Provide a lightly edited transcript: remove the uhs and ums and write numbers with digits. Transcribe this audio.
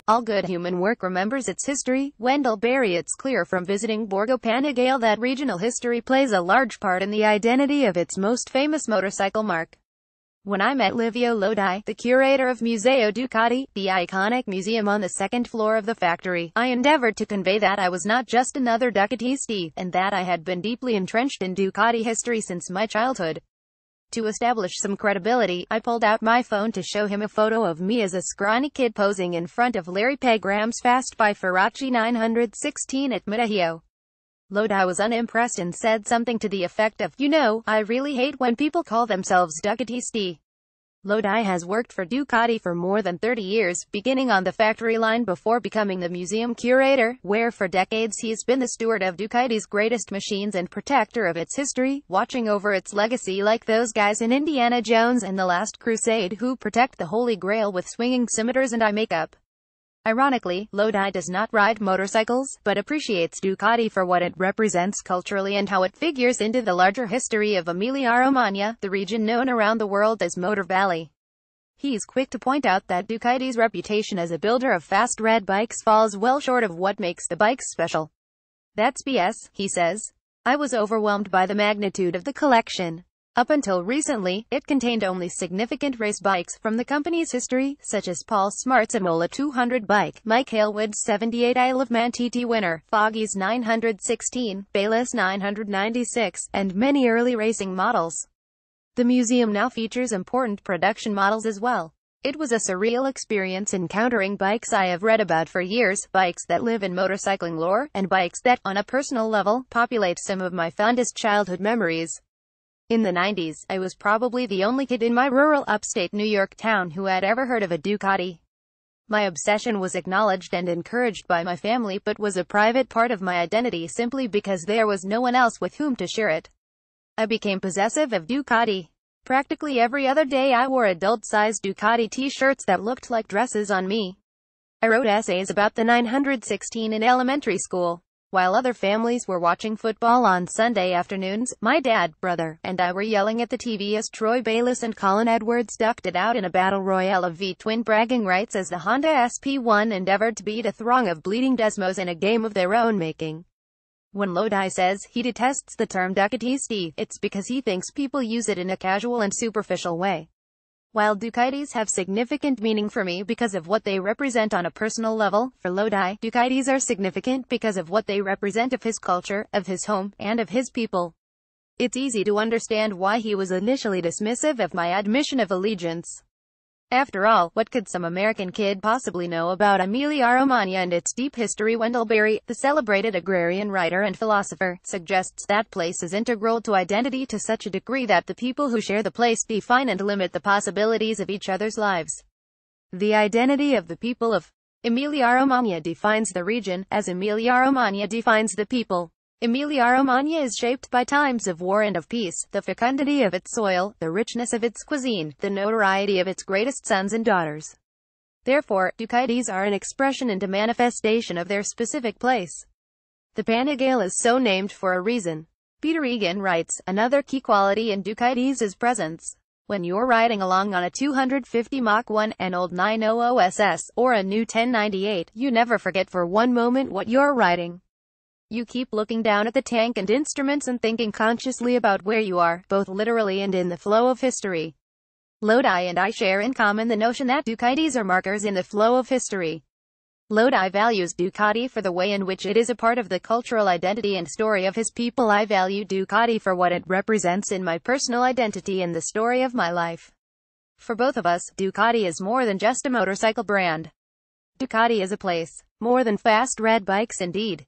All good human work remembers its history. Wendell Berry It's clear from visiting Borgo Panigale that regional history plays a large part in the identity of its most famous motorcycle marque. When I met Livio Lodi, the curator of Museo Ducati, the iconic museum on the second floor of the factory, I endeavored to convey that I was not just another ducatista, and that I had been deeply entrenched in Ducati history since my childhood. To establish some credibility, I pulled out my phone to show him a photo of me as a scrawny kid posing in front of Larry Pegram's Fast by Ferracci 916 at Museo. Lodi was unimpressed and said something to the effect of, "You know, I really hate when people call themselves ducatisti." Lodi has worked for Ducati for more than 30 years, beginning on the factory line before becoming the museum curator, where for decades he's been the steward of Ducati's greatest machines and protector of its history, watching over its legacy like those guys in Indiana Jones and The Last Crusade who protect the Holy Grail with swinging scimitars and eye makeup. Ironically, Lodi does not ride motorcycles, but appreciates Ducati for what it represents culturally and how it figures into the larger history of Emilia-Romagna, the region known around the world as Motor Valley. He's quick to point out that Ducati's reputation as a builder of fast red bikes falls well short of what makes the bikes special. "That's BS," he says. "I was overwhelmed by the magnitude of the collection. Up until recently, it contained only significant race bikes from the company's history, such as Paul Smart's Imola 200 bike, Mike Hailwood's 78 Isle of Man TT winner, Foggy's 916, Bayliss 996, and many early racing models. The museum now features important production models as well. It was a surreal experience encountering bikes I have read about for years, bikes that live in motorcycling lore, and bikes that, on a personal level, populate some of my fondest childhood memories." In the 90s, I was probably the only kid in my rural upstate New York town who had ever heard of a Ducati. My obsession was acknowledged and encouraged by my family but was a private part of my identity simply because there was no one else with whom to share it. I became possessive of Ducati. Practically every other day I wore adult-sized Ducati t-shirts that looked like dresses on me. I wrote essays about the 916 in elementary school. While other families were watching football on Sunday afternoons, my dad, brother, and I were yelling at the TV as Troy Bayliss and Colin Edwards ducked it out in a battle royale of V-twin bragging rights as the Honda SP1 endeavored to beat a throng of bleeding Desmos in a game of their own making. When Lodi says he detests the term ducatisti, it's because he thinks people use it in a casual and superficial way. While Ducatis have significant meaning for me because of what they represent on a personal level, for Lodi, Ducatis are significant because of what they represent of his culture, of his home, and of his people. It's easy to understand why he was initially dismissive of my admission of allegiance. After all, what could some American kid possibly know about Emilia-Romagna and its deep history? Wendell Berry, the celebrated agrarian writer and philosopher, suggests that place is integral to identity to such a degree that the people who share the place define and limit the possibilities of each other's lives. The identity of the people of Emilia-Romagna defines the region, as Emilia-Romagna defines the people. Emilia-Romagna is shaped by times of war and of peace, the fecundity of its soil, the richness of its cuisine, the notoriety of its greatest sons and daughters. Therefore, Ducatis are an expression and a manifestation of their specific place. The Panigale is so named for a reason. Peter Egan writes, "Another key quality in Ducatis is presence. When you're riding along on a 250 Mach 1, an old 900 SS, or a new 1098, you never forget for one moment what you're riding. You keep looking down at the tank and instruments and thinking consciously about where you are, both literally and in the flow of history." Lodi and I share in common the notion that Ducatis are markers in the flow of history. Lodi values Ducati for the way in which it is a part of the cultural identity and story of his people. I value Ducati for what it represents in my personal identity and the story of my life. For both of us, Ducati is more than just a motorcycle brand. Ducati is a place. More than fast red bikes indeed.